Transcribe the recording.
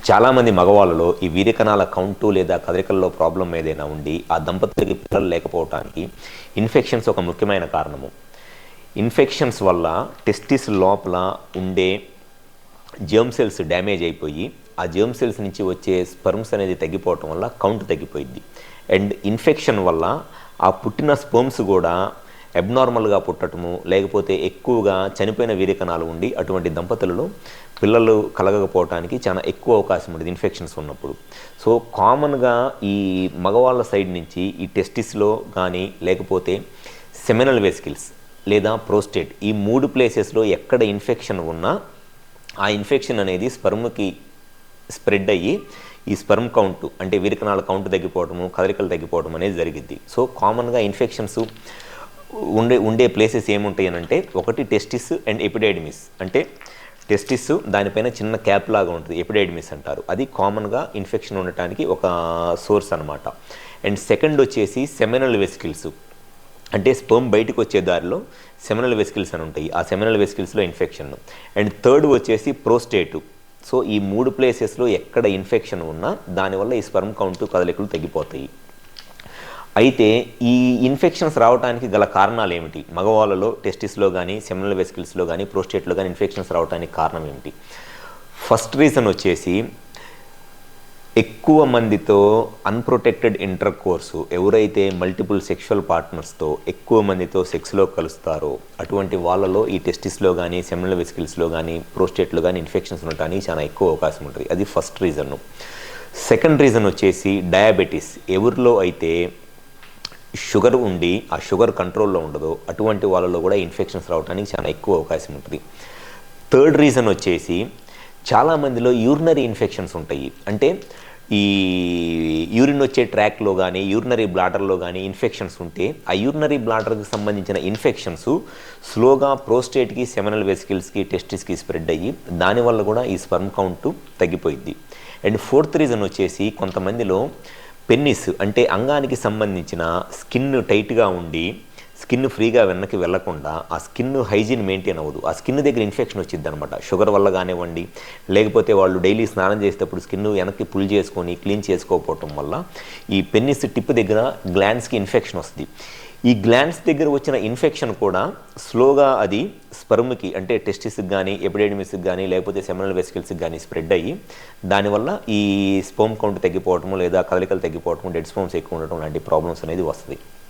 చాలామంది మగవాళ్ళలో ఈ వీర్యకణాల కౌంటు లేదా కదలికల్లో ప్రాబ్లం ఏదైనా ఉండి ఆ దంపతులకి పిల్లలు లేకపోవడానికి ఇన్ఫెక్షన్స్ ఒక ముఖ్యమైన కారణము. ఇన్ఫెక్షన్స్ వల్ల టెస్టిస్ లోపల ఉండే జర్మ్ సెల్స్ డ్యామేజ్ అయిపోయి ఆ జర్మ్ సెల్స్ నుంచి వచ్చే స్పర్మ్స్ అనేది తగ్గిపోవటం వల్ల కౌంట్ తగ్గిపోయింది. అండ్ ఇన్ఫెక్షన్ వల్ల ఆ పుట్టిన స్పర్మ్స్ కూడా అబ్నార్మల్గా పుట్టడము, లేకపోతే ఎక్కువగా చనిపోయిన వీర్యకణాలు ఉండి అటువంటి దంపతులలో పిల్లలు కలగకపోవటానికి చాలా ఎక్కువ అవకాశం ఉంటుంది ఇన్ఫెక్షన్స్ ఉన్నప్పుడు. సో కామన్గా ఈ మగవాళ్ళ సైడ్ నుంచి ఈ టెస్టిస్లో కానీ లేకపోతే సెమినల్ వెసికిల్స్ లేదా ప్రోస్టేట్ ఈ 3 ప్లేసెస్లో ఎక్కడ ఇన్ఫెక్షన్ ఉన్నా ఆ ఇన్ఫెక్షన్ అనేది స్పర్మ్కి స్ప్రెడ్ అయ్యి ఈ స్పర్మ్ కౌంట్ అంటే వీర్యకణాల కౌంట్ తగ్గిపోవడము, కదలికలు తగ్గిపోవడం అనేది జరిగింది. సో కామన్గా ఇన్ఫెక్షన్స్ ఉండే ప్లేసెస్ ఏముంటాయి అని అంటే, ఒకటి టెస్టిస్ అండ్ ఎపిడైడిమిస్. అంటే టెస్టిస్ దానిపైన చిన్న క్యాప్ లాగా ఉంటుంది, ఎపిడైడిమిస్ అంటారు. అది కామన్గా ఇన్ఫెక్షన్ ఉండటానికి ఒక సోర్స్ అనమాట. అండ్ సెకండ్ వచ్చేసి సెమినల్ వెసికిల్స్, అంటే స్పర్మ్ బయటకు వచ్చే దారిలో సెమినల్ వెసికిల్స్ అని ఉంటాయి, ఆ సెమినల్ వెసికిల్స్లో ఇన్ఫెక్షన్. అండ్ థర్డ్ వచ్చేసి ప్రోస్టేటు. సో ఈ 3 ప్లేసెస్లో ఎక్కడ ఇన్ఫెక్షన్ ఉన్నా దానివల్ల ఈ స్పర్మ్ కౌంటు కదలికలు తగ్గిపోతాయి. అయితే ఈ ఇన్ఫెక్షన్స్ రావడానికి గల కారణాలు ఏమిటి? మగవాళ్ళలో టెస్టిస్లో కానీ సెమినల్ వెసికిల్స్లో కానీ ప్రోస్టేట్లో కానీ ఇన్ఫెక్షన్స్ రావడానికి కారణం ఏమిటి? ఫస్ట్ రీజన్ వచ్చేసి ఎక్కువ మందితో అన్ప్రొటెక్టెడ్ ఇంటర్ కోర్సు, ఎవరైతే మల్టిపుల్ సెక్షువల్ పార్ట్నర్స్తో ఎక్కువ మందితో సెక్స్లో కలుస్తారో అటువంటి వాళ్ళలో ఈ టెస్టిస్లో కానీ సెమినల్ వెసికిల్స్లో కానీ ప్రోస్టేట్లో కానీ ఇన్ఫెక్షన్స్ ఉండటానికి చాలా ఎక్కువ అవకాశం ఉంటుంది. అది ఫస్ట్ రీజన్. సెకండ్ రీజన్ వచ్చేసి డయాబెటీస్. ఎవరిలో అయితే షుగర్ ఉండి ఆ షుగర్ కంట్రోల్లో ఉండదో అటువంటి వాళ్ళలో కూడా ఇన్ఫెక్షన్స్ రావడానికి చాలా ఎక్కువ అవకాశం ఉంటుంది. థర్డ్ రీజన్ వచ్చేసి చాలామందిలో యూరినరీ ఇన్ఫెక్షన్స్ ఉంటాయి. అంటే ఈ యూరిన్ వచ్చే ట్రాక్లో కానీ యూరినరీ బ్లాడర్లో కానీ ఇన్ఫెక్షన్స్ ఉంటే ఆ యూరినరీ బ్లాడర్కి సంబంధించిన ఇన్ఫెక్షన్స్ స్లోగా ప్రోస్టేట్కి, సెమినల్ వెసికిల్స్కి, టెస్టిస్కి స్ప్రెడ్ అయ్యి దానివల్ల కూడా ఈ స్పర్మ్ కౌంట్ తగ్గిపోయింది. అండ్ ఫోర్త్ రీజన్ వచ్చేసి కొంతమందిలో పెన్నిస్ అంటే అంగానికి సంబంధించిన స్కిన్ టైట్గా ఉండి స్కిన్ ఫ్రీగా వెనక్కి వెళ్లకుండా ఆ స్కిన్ హైజీన్ మెయింటైన్ అవ్వదు, ఆ స్కిన్ దగ్గర ఇన్ఫెక్షన్ వచ్చింది అనమాట. షుగర్ వల్ల కానివ్వండి, లేకపోతే వాళ్ళు డైలీ స్నానం చేసేటప్పుడు స్కిన్ వెనక్కి పుల్ చేసుకొని క్లీన్ చేసుకోకపోవటం వల్ల ఈ పెన్నిస్ టిప్ దగ్గర గ్లాండ్స్కి ఇన్ఫెక్షన్ వస్తుంది. ఈ గ్లాండ్స్ దగ్గర వచ్చిన ఇన్ఫెక్షన్ కూడా స్లోగా అది స్పర్మ్కి అంటే టెస్టిస్కి కానీ ఎపిడైడిమిస్కి కానీ లేకపోతే సెమినల్ వెసికిల్స్కి కానీ స్ప్రెడ్ అయ్యి దానివల్ల ఈ స్పర్మ్ కౌంట్ తగ్గిపోవటము లేదా కదలికలు తగ్గిపోవటము, డెడ్ స్పర్మ్స్ ఎక్కువ ఉండటం లాంటి ప్రాబ్లమ్స్ అనేది వస్తుంది.